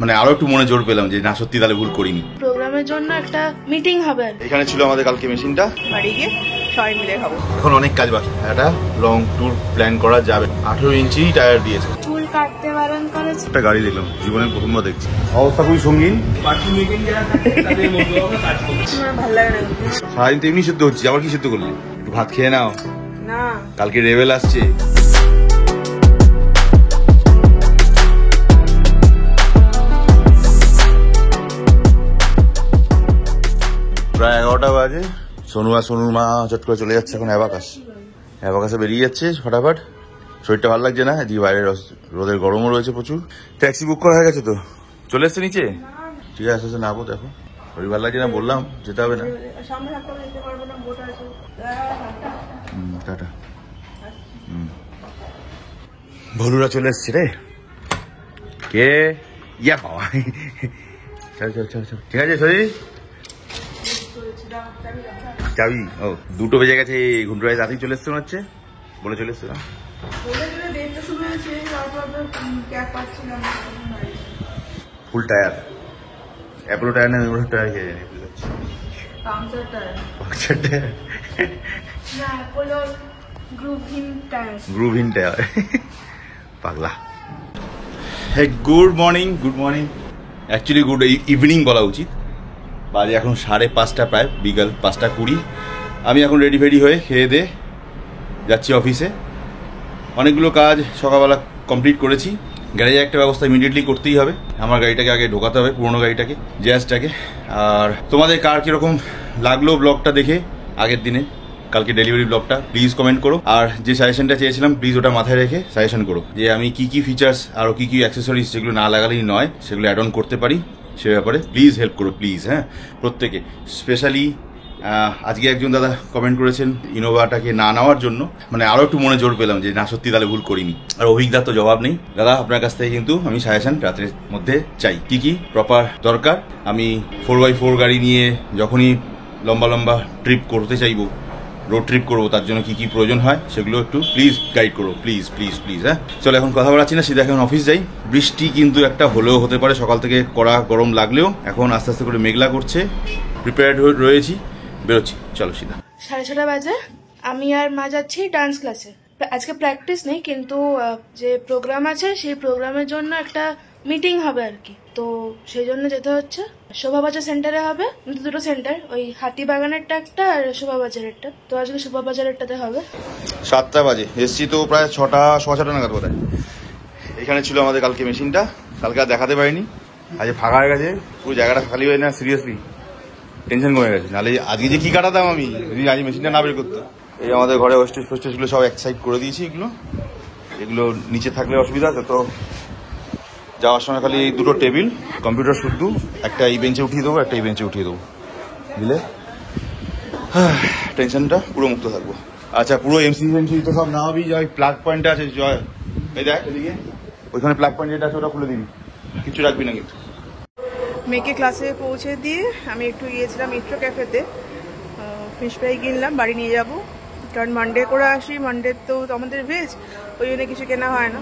মানে আরো একটু মনে জোর পেলাম যে না সত্যি তাহলে ভুল করিনি। প্রোগ্রামের জন্য একটা মিটিং হবে। এখানে ছিল আমাদের কালকে মেশিনটা, বাড়ি গিয়ে সবাই মিলে খাবো। এখন অনেক কাজ বাকি, একটা লং ট্যুর প্ল্যান করা যাবে। 18 ইঞ্চি টায়ার দিয়েছে। চুল কাটতে বারণ করেছে। একটা গাড়ি দেখলাম, জীবনে প্রথমবার দেখছি। অবস্থা খুবই সঙ্গীন। ভালো লাগে না সারাদিন তো এমনি সিদ্ধ হচ্ছে, আবার কি সিদ্ধ করলি? একটু ভাত খেয়ে নাও, না কালকে রেবেল আসছে। প্রায় 11টা বাজে। সোনু আর সোনুর মা চট করে চলে যাচ্ছে এখন অ্যাবাকাসে বেরিয়ে যাচ্ছে ফটাফট। শরীরটা ভালো লাগছে না, এদিকে বাইরে রোদের গরমও রয়েছে প্রচুর। ট্যাক্সি বুক করা হয়ে গেছে তো? চলে এসছে নিচে? ঠিক আছে, আসতে নামো। দেখো শরীর ভালো লাগছে না, বললাম যেতে হবে না। টাটা। ভলুরা চলে এসছে রে। কে? ইয়া বাবা, চল চল চল চল। ঠিক আছে শরীর, চাবি? ও 2টো বেজে গেছে। ঘুমটু রায় রাতেই চলে এসছে মনে হচ্ছে, বলে চলে এসছে না? ফুল টায়ার, অ্যাপোলো টায়ার না মেমোর টায়ার খেয়ে জানি, বুঝতে পারছি। পাংচার টায়ার, গ্রুভিন টায়ার। পাগলা। Good morning, good morning, actually good evening বলা উচিত। বাজে এখন 5:30 প্রায়, বিকাল 5:20। আমি এখন রেডি ফেডি হয়ে খেয়ে দিয়ে যাচ্ছি অফিসে। অনেকগুলো কাজ সকালবেলা কমপ্লিট করেছি। গ্যারেজে একটা ব্যবস্থা ইমিডিয়েটলি করতেই হবে। আমার গাড়িটাকে আগে ঢোকাতে হবে, পুরোনো গাড়িটাকে, জ্যাজটাকে। আর তোমাদের কার কীরকম লাগলো ব্লগটা দেখে আগের দিনে, কালকে ডেলিভারি ব্লগটা, প্লিজ কমেন্ট করো। আর যে সাজেশনটা চেয়েছিলাম প্লিজ ওটা মাথায় রেখে সাজেশন করো, যে আমি কি কি ফিচার্স আর কি কি অ্যাক্সেসরিজ যেগুলো না লাগালেই নয় সেগুলো অ্যাড অন করতে পারি, সে ব্যাপারে প্লিজ হেল্প করো, প্লিজ। হ্যাঁ, প্রত্যেকে। স্পেশালি আজকে একজন দাদা কমেন্ট করেছেন ইনোভাটাকে না নেওয়ার জন্য। মানে আরো একটু মনে জোর পেলাম যে না সত্যি তাহলে ভুল করিনি। আর অভিজ্ঞতা তো জবাব নেই দাদা, আপনার কাছ থেকে কিন্তু আমি সাজেশন রাতের মধ্যে চাই, কি কি প্রপার দরকার। আমি 4x4 গাড়ি নিয়ে যখনই লম্বা লম্বা ট্রিপ করতে চাইবো, রোড ট্রিপ করবো, তার জন্য কি কি প্রয়োজন হয় সেগুলো একটু প্লিজ গাইড করো, প্লিজ প্লিজ প্লিজ। হ্যাঁ, চলো এখন কথা বলাচ্ছি না, সিধা এখন অফিস যাই। বৃষ্টি কিন্তু একটা হলেও হতে পারে, সকাল থেকে কড়া গরম লাগলেও এখন আস্তে আস্তে করে মেঘলা করছে। প্রিপেয়ার্ড হয়ে রয়েছি, বেরোচ্ছি। চলো সিধা। 6:30 বাজে। আমি আর মা যাচ্ছি ডান্স ক্লাসে। আজকে প্র্যাকটিস নেই, কিন্তু যে প্রোগ্রাম আছে সেই প্রোগ্রামের জন্য একটা মিটিং হবে আর কি, তো সেই জন্য যেতে হচ্ছে। শোভাবাজার সেন্টারে হবে, 2টো সেন্টার, ওই হাতিবাগানেরটা একটা আর শোভাবাজারেরটা। তো আজকে শোভাবাজারেরটাতে হবে। 7টা বাজে এসছি তো, প্রায় 6টা, 6:15 নাগাদ বোধ হয়। এখানে ছিল আমাদের কালকে মেশিনটা, কালকে আর দেখাতে পারিনি। আজ ফাঁকা হয়ে গেছে পুরো জায়গাটা, খালি হয় না, সিরিয়াসলি টেনশন কমে গেছে। নাহলে আজকে যে কি কাটাতাম আমি যদি আজ মেশিনটা না বের করতো। এই আমাদের ঘরে হোস্টেজ ফোস্টেজগুলো সব এক সাইড করে দিয়েছি। এগুলো নিচে থাকলে অসুবিধা আছে তো, যাওয়ার সময় খালি এই 2টো টেবিল, কম্পিউটার শুদ্ধ, একটা এই বেঞ্চে উঠিয়ে দেবো, একটা এই বেঞ্চে উঠিয়ে দেবো, বুঝলে টেনশনটা পুরো মুক্ত থাকবো। আচ্ছা, পুরো এমসি তো সব না হবি, ওই প্লাগ পয়েন্ট আছে, জয় এই দেখ এদিকে, ওইখানে প্লাগ পয়েন্ট যেটা আছে ওটা খুলে দিবি, কিছু রাখবি না কিন্তু। মেয়েকে ক্লাসে পৌঁছে দিয়ে আমি একটু গিয়েছিলাম মিত্র ক্যাফেতে, ফিশ ফ্রাই কিনলাম, বাড়ি নিয়ে যাব। কারণ মানডে করে আসি, মানডে তো আমাদের ভেজ, ওই জন্য কিছু কেনা হয় না।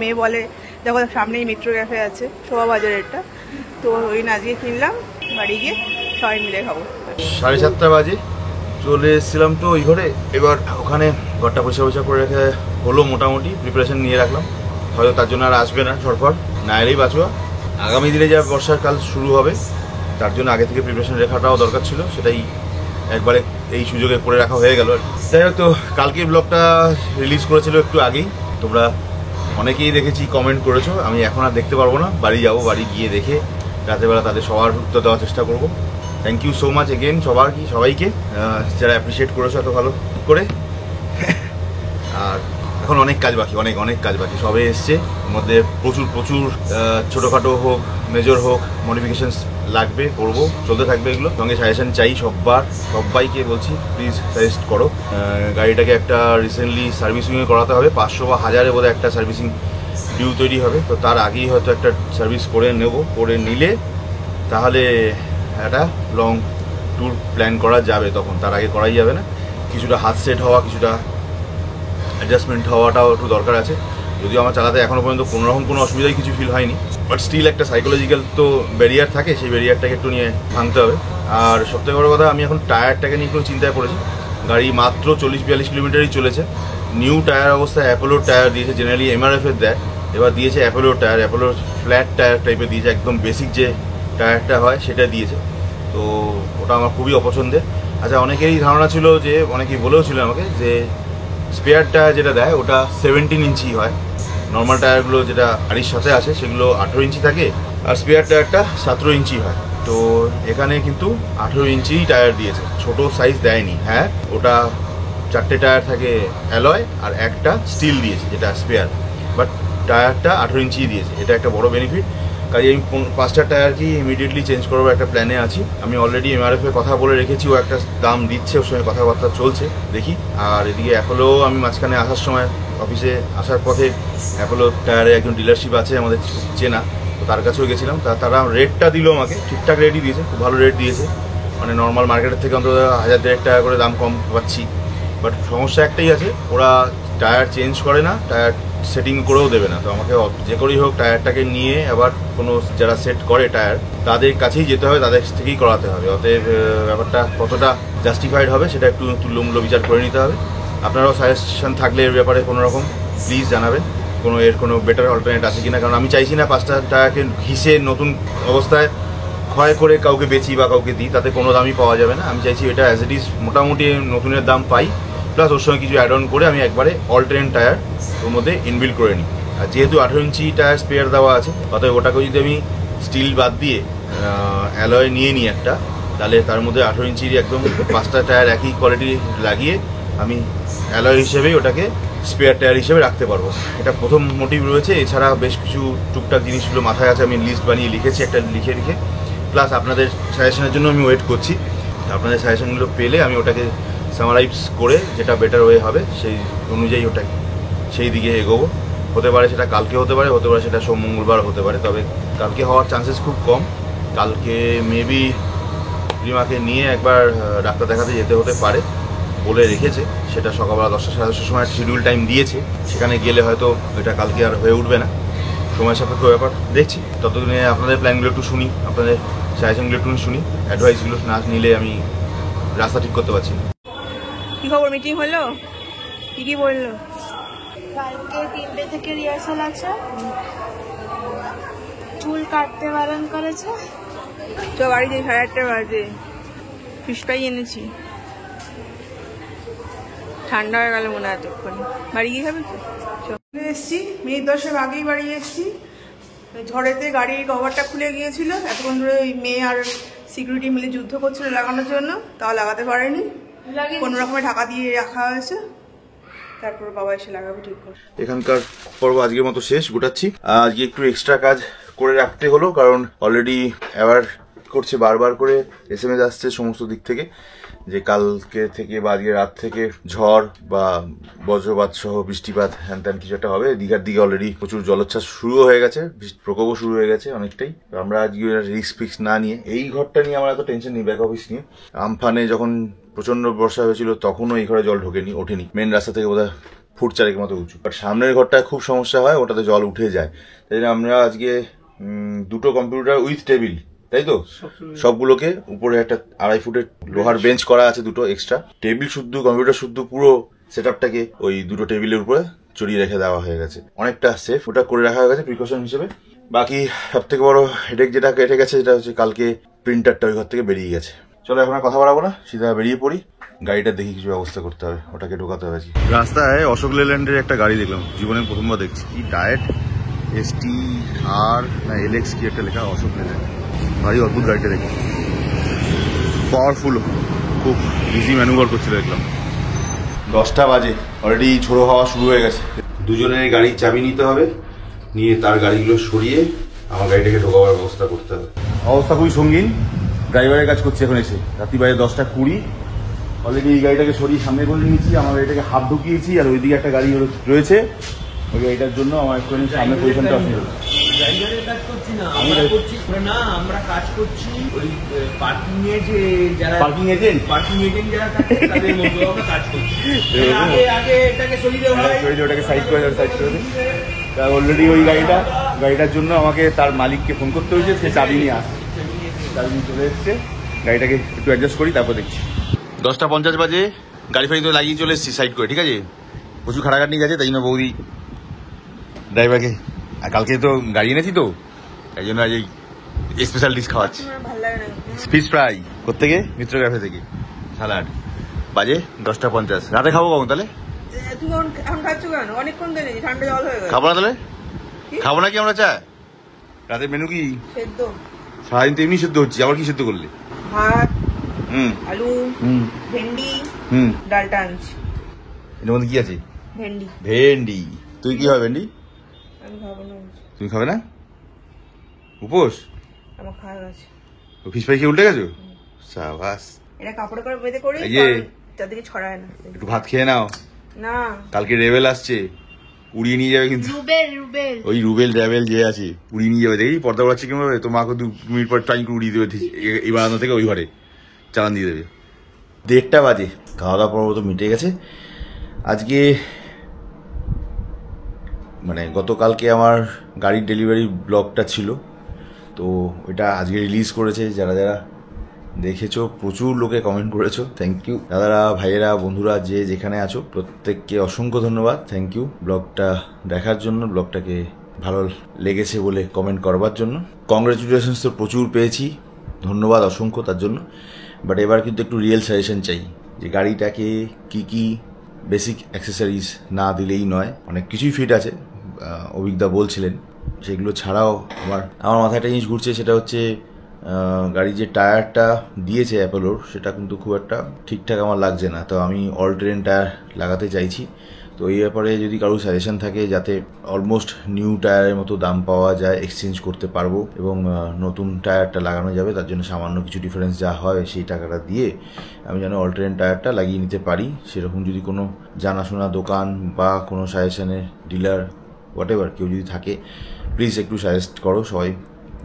মেয়ে বলে দেখো সামনেই মিত্র ক্যাফে আছে, শোভাবাজারেরটা, তো ওই না আজকে কিনলাম, বাড়ি গিয়ে সবাই মিলে খাবো। 7:30 বাজে চলে এসেছিলাম তো ওই ঘরে। এবার ওখানে ঘরটা পয়সা করে রেখে হলো, মোটামুটি প্রিপারেশন নিয়ে রাখলাম। হয়তো তার জন্য আর আসবে না ঝড়ফড়, না এলেই বাঁচুয়া। আগামী দিনে যা বর্ষাকাল শুরু হবে তার জন্য আগে থেকে প্রিপারেশন রাখাটাও দরকার ছিল, সেটাই একবারে এই সুযোগে করে রাখা হয়ে গেল। যাই হোক, তো কালকের ব্লগটা রিলিজ করেছিল একটু আগেই, তোমরা অনেকেই দেখেছি কমেন্ট করেছো। আমি এখন আর দেখতে পারবো না, বাড়ি যাবো, বাড়ি গিয়ে দেখে রাতেরবেলা তাদের সবার উত্তর দেওয়ার চেষ্টা করবো। Thank you so much again সবাইকে যারা অ্যাপ্রিসিয়েট করেছো এত ভালো করে। আর এখন অনেক কাজ বাকি, অনেক কাজ বাকি, সবে এসছে। ওর মধ্যে প্রচুর ছোটোখাটো হোক মেজর হোক মডিফিকেশনস লাগবে, করবো, চলতে থাকবে এগুলো। সঙ্গে সাজেশন চাই সবাইকে বলছি, প্লিজ সাজেস্ট করো। গাড়িটাকে একটা রিসেন্টলি সার্ভিসিংয়ে করাতে হবে, 500 বা 1000 বোধহয় একটা সার্ভিসিং ডিউ তৈরি হবে। তো তার আগেই হয়তো একটা সার্ভিস করে করে নিলে তাহলে একটা লং ট্যুর প্ল্যান করা যাবে। তখন তার আগে করাই যাবে না। কিছুটা হাত সেট হওয়া, কিছুটা অ্যাডজাস্টমেন্ট হওয়াটাও একটু দরকার আছে। যদিও আমার চালাতে এখনো পর্যন্ত কোনোরকম কোনো অসুবিধাই কিছু ফিল হয়নি, বাট স্টিল একটা সাইকোলজিক্যাল তো ব্যারিয়ার থাকে, সেই ব্যারিয়ারটাকে একটু নিয়ে ভাঙতে হবে। আর সবথেকে বড় কথা, আমি এখন টায়ারটাকে নিয়ে একটু চিন্তায় পড়েছি। গাড়ি মাত্র 40-42 কিলোমিটারই চলেছে, নিউ টায়ার অবস্থায় অ্যাপোলোর টায়ার দিয়েছে, জেনারেলি এমআরএফের দেয়, এবার দিয়েছে অ্যাপোলোর টায়ার, অ্যাপোলোর ফ্ল্যাট টায়ার টাইপের দিয়েছে, একদম বেসিক যে টায়ারটা হয় সেটা দিয়েছে। তো ওটা আমার খুবই অপছন্দের। আচ্ছা, অনেকেরই ধারণা ছিল, যে অনেকেই বলেও ছিল আমাকে, যে স্পেয়ার টায়ার যেটা দেয় ওটা 17 ইঞ্চি হয়, নর্মাল টায়ারগুলো যেটা গাড়ির সাথে আসে সেগুলো 18 ইঞ্চি থাকে, আর স্পেয়ার টায়ারটা 17 ইঞ্চি হয়। তো এখানে কিন্তু 18 ইঞ্চি টায়ার দিয়েছে, ছোট সাইজ দেয়নি। হ্যাঁ, ওটা 4টে টায়ার থাকে অ্যালয় আর একটা স্টিল দিয়েছে যেটা স্পেয়ার, বাট টায়ারটা 18 ইঞ্চি দিয়েছে, এটা একটা বড় বেনিফিট। কাজে আমি 5টা টায়ার কি ইমিডিয়েটলি চেঞ্জ করবার একটা প্ল্যানে আছি। আমি অলরেডি এমআরএফ এর কথা বলে রেখেছি, ও একটা দাম দিচ্ছে, ওর সঙ্গে কথাবার্তা চলছে, দেখি। আর এদিকে অ্যাপোলো, আমি মাঝখানে আসার সময় অফিসে আসার পথে অ্যাপোলো টায়ারে একজন ডিলারশিপ আছে আমাদের চেনা, তো তার কাছেও গেছিলাম। তারা রেটটা দিল আমাকে, ঠিকঠাক রেটই দিয়েছে, খুব ভালো রেট দিয়েছে, মানে নর্মাল মার্কেটের থেকে অন্তত 1000-1500 টাকা করে দাম কম পাচ্ছি। বাট সমস্যা একটাই আছে, ওরা টায়ার চেঞ্জ করে না, টায়ার সেটিং করেও দেবে না। তো আমাকে যে করেই হোক টায়ারটাকে নিয়ে আবার কোনো যারা সেট করে টায়ার, তাদের কাছেই যেতে হবে, তাদের থেকেই করাতে হবে। অতএব ব্যাপারটা কতটা জাস্টিফাইড হবে সেটা একটু তুল্যমূল্য বিচার করে নিতে হবে। আপনারাও সাজেশন থাকলে এর ব্যাপারে কোনো রকম প্লিজ জানাবেন, কোনো বেটার অল্টারনেট আছে কিনা। কারণ আমি চাইছি না 5টা টায়ারকে ঘিসে নতুন অবস্থায় ক্ষয় করে কাউকে বেচি বা কাউকে দিই, তাতে কোনো দামই পাওয়া যাবে না। আমি চাইছি এটা অ্যাজ ইট ইজ মোটামুটি নতুনের দাম পাই, প্লাস ওর সঙ্গে কিছু অ্যাড অন করে আমি একবারে অল্টারনেট টায়ার ওর মধ্যে ইনবিল্ড করে নিই। আর যেহেতু 18 ইঞ্চি টায়ার স্পেয়ার দেওয়া আছে, অতএব ওটাকে যদি আমি স্টিল বাদ দিয়ে অ্যালয় নিয়ে নিই একটা, তাহলে তার মধ্যে 18 ইঞ্চির একদম 5টা টায়ার একই কোয়ালিটি লাগিয়ে আমি অ্যালয় হিসেবেই ওটাকে স্পেয়ার টায়ার হিসেবে রাখতে পারবো। এটা প্রথম মোটিভ রয়েছে। এছাড়া বেশ কিছু টুকটাক জিনিসগুলো মাথায় আছে, আমি লিস্ট বানিয়ে লিখেছি একটা, লিখে প্লাস আপনাদের সাজেশনের জন্য আমি ওয়েট করছি। আপনাদের সাজেশনগুলো পেলে আমি ওটাকে সামারাইজ করে যেটা বেটার ওয়ে হবে সেই অনুযায়ী ওটা সেই দিকে এগোবো। হতে পারে সেটা কালকে হতে পারে সেটা সোম-মঙ্গলবার হতে পারে, তবে কালকে হওয়ার চান্সেস খুব কম। কালকে মেবি রিমাকে নিয়ে একবার ডাক্তার দেখাতে যেতে হতে পারে বলে রেখেছে, সেটা সকালবেলা 10টা-10:30 সময় শিডিউল টাইম দিয়েছে, সেখানে গেলে হয়তো এটা কালকে আর হয়ে উঠবে না, সময় সাপেক্ষ ব্যাপার। দেখছি, ততদিনে আপনাদের প্ল্যানগুলো একটু শুনি, আপনাদের সাজেশনগুলো একটু শুনি, অ্যাডভাইসগুলো না নিলে আমি রাস্তা ঠিক করতে পারছি না। কি খবর, মিটিং হলো? কি বললো? কালকে 3টে থেকে রিহার্সাল আছে, চুল কাটতে বারণ করেছে। তো বাড়ি যাই, 8:30 বাজে, ফিশ ফ্রাই এনেছি, ঠান্ডা হয়ে গেল মনে হয় এতক্ষণ। বাড়ি গিয়ে খাবে তো? চলে এসছি, মিনিট 10 আগেই বাড়ি এসছি। ঝড়েতে গাড়ির কভারটা খুলে গিয়েছিল, এতক্ষণ ধরে ওই মেয়ে আর সিকিউরিটি মিলে যুদ্ধ করছিল লাগানোর জন্য, তাও লাগাতে পারেনি, কোনো রকমে ঢাকা দিয়ে রাখা হয়েছে, তারপর বাবা এসে লাগাবে ঠিক করে। এখানকার পর্ব আজকের মতো শেষ, গোটাচ্ছি। আজকে একটু এক্সট্রা কাজ করে রাখতে হলো, কারণ অলরেডি অ্যাওয়ার করছে, বারবার করে SMS আসছে সমস্ত দিক থেকে যে কালকে থেকে বা আজকে রাত থেকে ঝড় বা বজ্রপাত সহ বৃষ্টিপাত হ্যান ত্যান কিছু একটা হবে। দীঘার দিকে অলরেডি প্রচুর জলোচ্ছ্বাস শুরু হয়ে গেছে, প্রকোপও শুরু হয়ে গেছে অনেকটাই। আমরা আজকে রিস্ক ফিক্স না নিয়ে, এই ঘরটা নিয়ে আমার এত টেনশন নেই, ব্যাক অফিস নিয়ে। আমফানে যখন প্রচন্ড বর্ষা হয়েছিল তখনও এই ঘরে জল ওঠেনি, মেন রাস্তা থেকে বোধহয় ফুট 4 মতো উঁচু, বাট সামনের ঘরটায় খুব সমস্যা হয়, ওটাতে জল উঠে যায়। তাই জন্য আমরা আজকে 2টো কম্পিউটার উইথ টেবিল, তাই তো, সবগুলোকে উপরে একটা 2.5 ফুটের লোহার বেঞ্চ করা আছে, 2টো এক্সট্রা টেবিল শুদ্ধ, কম্পিউটার শুদ্ধ, পুরো সেট আপটাকে ওই 2টো টেবিলের উপরে চড়িয়ে রেখে দেওয়া হয়ে গেছে। অনেকটা সেফ ওটা করে রাখা হয়ে গেছে প্রিকশন হিসেবে। বাকি সব থেকে বড় হেডেক যেটা কেটে গেছে সেটা হচ্ছে কালকে প্রিন্টারটা ওই ঘর থেকে বেরিয়ে গেছে। চলো এখন আর কথা বাড়াবো না, সিধা বেরিয়ে পড়ি, গাড়িটা দেখি কিছু ব্যবস্থা করতে হবে, ওটাকে ঢোকাতে হবে। রাস্তায় অশোক লেল্যান্ডের একটা গাড়ি দেখলাম, জীবনে প্রথমবার দেখছি। কি ডায়েট STR না LX কি একটা লেখা, অশোক লেল্যান্ড, ভারী অদ্ভুত গাড়িটা দেখি, পাওয়ারফুল, খুব ইজি ম্যানুভার করছিল দেখলাম। 10টা বাজে, অলরেডি ঝোড়ো হওয়া শুরু হয়ে গেছে। দুজনের গাড়ির চাবি নিতে হবে, নিয়ে তার গাড়িগুলো সরিয়ে আমার গাড়িটাকে ঢোকাবার ব্যবস্থা করতে হবে। অবস্থা খুবই সঙ্গীন, ড্রাইভারের কাজ করছে এখন এসে, রাত্রি বাজে 10টা 20। অলরেডি এই গাড়িটাকে সরিয়ে সামনে করে নিয়েছি, আমার গাড়িটাকে হাফ ঢুকিয়েছি, আর ওইদিকে একটা গাড়ি রয়েছে, ওই গাড়িটার জন্য আমার একটু সামনে পজিশনটা অসুবিধা। ড্রাইভারের কাজ করছি না, আমরা করছি না, আমরা কাজ করছি ওই পার্কিং এ যে যারা পার্কিং এজেন্ট যারা থাকে তাদের মধ্যে আমরা কাজ করছি। আগে এটাকে সরিয়ে দেওয়া হয়, ওটাকে সাইড করে দে। তা অলরেডি ওই গাড়িটার জন্য আমাকে তার মালিককে ফোন করতে হয়েছে, সে চাবি নিয়ে আসছে, চাবি নিয়ে চলে এসছে। গাড়িটাকে একটু অ্যাডজাস্ট করি, তারপর দেখছি। 10:50 বাজে, গাড়ি ফাড়ি তো লাগিয়ে চলে এসেছি সাইড করে, ঠিক আছে। প্রচুর খাটাখাটনি গেছে, তাই জন্য বৌদি ড্রাইভারকে, আর কালকে তো গাড়ি এনেছি তো, তাই জন্য আজ এই স্পেশাল ডিশ খাওয়াচ্ছি। ভালো লাগে না ফিশ ফ্রাই কোত্থেকে? মিত্র ক্যাফে থেকে। সালাড। বাজে 10:50। রাতে খাবো কখন তাহলে? তুমি এখন খাচ্ছ কেন? অনেকক্ষণ গেলে ঠান্ডা জল হয়ে গেছে। খাবো না তাহলে? খাবো নাকি আমরা চা? রাতের মেনু কি? সেদ্ধ। সারাদিন তো এমনি সেদ্ধ হচ্ছে, আবার কি সেদ্ধ করলে? ভাত, হুম আলু, হুম ভেন্ডি, হুম ডালটা আনছি। এর মধ্যে কি আছে? ভেন্ডি। ভেন্ডি। তুই কি হবে ভেন্ডি? আমি খাবো না। তুমি খাবে না? উপোস? আমার খাওয়া গেছে। ফিশ ফ্রাই খেয়ে উল্টে গেছো? সাবাস। এটা কাপড়ে করে বেঁধে করি, এই যে। তাদেরকে ছড়ায় না। একটু ভাত খেয়ে নাও, না, কালকে রেবেল আসছে, উড়িয়ে নিয়ে যাবে কিন্তু। রুবেল ওই রুবেল র্যাবেল যে আছে উড়িয়ে নিয়ে যাবে। দেখি পর্দা পড়াচ্ছে কিভাবে, তো মাকে 2 মিনিট পর টাইম করে উড়িয়ে দেবে এই বারান্দা থেকে ওই ঘরে চালান দিয়ে দেবে। 1:30 বাজে, খাওয়া দাওয়া পর্ব তো মিটে গেছে। আজকে মানে গতকালকে আমার গাড়ির ডেলিভারি ব্লগটা ছিল, তো ওইটা আজকে রিলিজ করেছে। যারা যারা দেখেছো, প্রচুর লোকে কমেন্ট করেছো, থ্যাংক ইউ। দাদারা, ভাইয়েরা, বন্ধুরা যে যেখানে আছো প্রত্যেককে অসংখ্য ধন্যবাদ, থ্যাংক ইউ ব্লগটা দেখার জন্য, ব্লগটাকে ভালো লেগেছে বলে কমেন্ট করবার জন্য। কংগ্রেচুলেশনস তো প্রচুর পেয়েছি, ধন্যবাদ অসংখ্য তার জন্য। বাট এবার কিন্তু একটু রিয়েল সাজেশন চাই, যে গাড়িটাকে কি কি বেসিক অ্যাক্সেসরিজ না দিলেই নয়। অনেক কিছুই ফিট আছে, অভিজ্ঞতা বলছিলেন, সেগুলো ছাড়াও আমার মাথায় একটা জিনিস ঘুরছে, সেটা হচ্ছে গাড়ির যে টায়ারটা দিয়েছে অ্যাপোলোর, সেটা কিন্তু খুব একটা ঠিকঠাক আমার লাগছে না। তো আমি অল টেরেন টায়ার লাগাতে চাইছি। তো এই ব্যাপারে যদি কারোর সাজেশন থাকে, যাতে অলমোস্ট নিউ টায়ারের মতো দাম পাওয়া যায়, এক্সচেঞ্জ করতে পারবো এবং নতুন টায়ারটা লাগানো যাবে, তার জন্য সামান্য কিছু ডিফারেন্স যা হয় সেই টাকাটা দিয়ে আমি যেন অল টেরেন টায়ারটা লাগিয়ে নিতে পারি, সেরকম যদি কোনো জানাশোনা দোকান বা কোনো সাজেশনের ডিলার হোয়াট এভার কেউ যদি থাকে, প্লিজ একটু সাজেস্ট করো সবাই।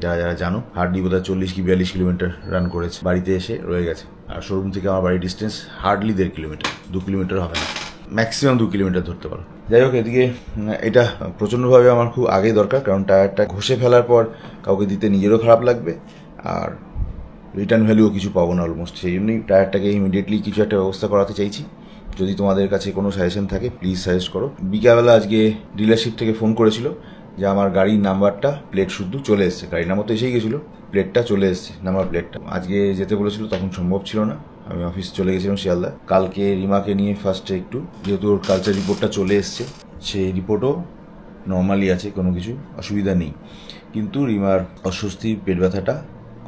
যারা যারা জানো, হার্ডলি বোধহয় 40 কি 42 কিলোমিটার রান করেছে, বাড়িতে এসে রয়ে গেছে। আর শোরুম থেকে আমার বাড়ির ডিস্টেন্স হার্ডলি 1.5 কিলোমিটার, 2 কিলোমিটার হবে না, ম্যাক্সিমাম 2 কিলোমিটার ধরতে পারো। যাই হোক, এদিকে এটা প্রচণ্ডভাবে আমার খুব আগেই দরকার, কারণ টায়ারটা ঘষে ফেলার পর কাউকে দিতে নিজেরও খারাপ লাগবে, আর রিটার্ন ভ্যালুও কিছু পাবো না অলমোস্ট। সেই জন্যই টায়ারটাকে ইমিডিয়েটলি কিছু একটা ব্যবস্থা করাতে চাইছি। যদি তোমাদের কাছে কোনো সাজেশন থাকে প্লিজ সাজেস্ট করো। বিকালবেলা আজকে ডিলারশিপ থেকে ফোন করেছিল যে আমার গাড়ির নাম্বারটা, প্লেট শুদ্ধ চলে এসছে, গাড়ির নাম্বার তো এসেই গেছিলো, প্লেটটা চলে এসছে, নাম্বার প্লেটটা। আজকে যেতে বলেছিল, তখন সম্ভব ছিল না, আমি অফিস চলে গেছিলাম শিয়ালদা। কালকে রিমাকে নিয়ে ফার্স্টে একটু, যেহেতু ওর কালচার রিপোর্টটা চলে এসছে, সেই রিপোর্টও নর্মালি আছে, কোনো কিছু অসুবিধা নেই, কিন্তু রিমার অস্বস্তি, পেট ব্যথাটা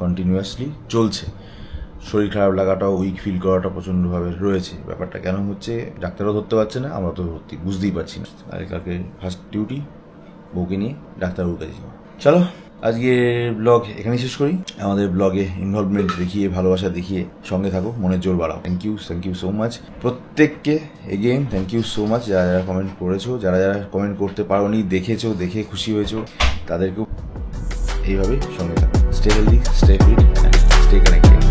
কন্টিনিউয়াসলি চলছে, শরীর খারাপ লাগাটাও, উইক ফিল করাটা প্রচণ্ডভাবে রয়েছে। ব্যাপারটা কেন হচ্ছে ডাক্তারও ধরতে পারছে না, আমরা তো বুঝতেই পারছি না। আর কালকে ফার্স্ট ডিউটি, বউকে নিয়ে ডাক্তারবাবুর কাছে যাওয়া। চলো আজকে ব্লগ এখানেই শেষ করি। আমাদের ব্লগে ইনভলভমেন্ট দেখিয়ে, ভালোবাসা দেখিয়ে সঙ্গে থাকো, মনের জোর বাড়াও। থ্যাংক ইউ সো মাচ প্রত্যেককে, again thank you so much. যারা যারা কমেন্ট করেছো, যারা যারা কমেন্ট করতে পারোনি, দেখেছো, দেখে খুশি হয়েছো, তাদেরকেও এইভাবে সঙ্গে থাকো। Stay healthy, stay fit and stay connected.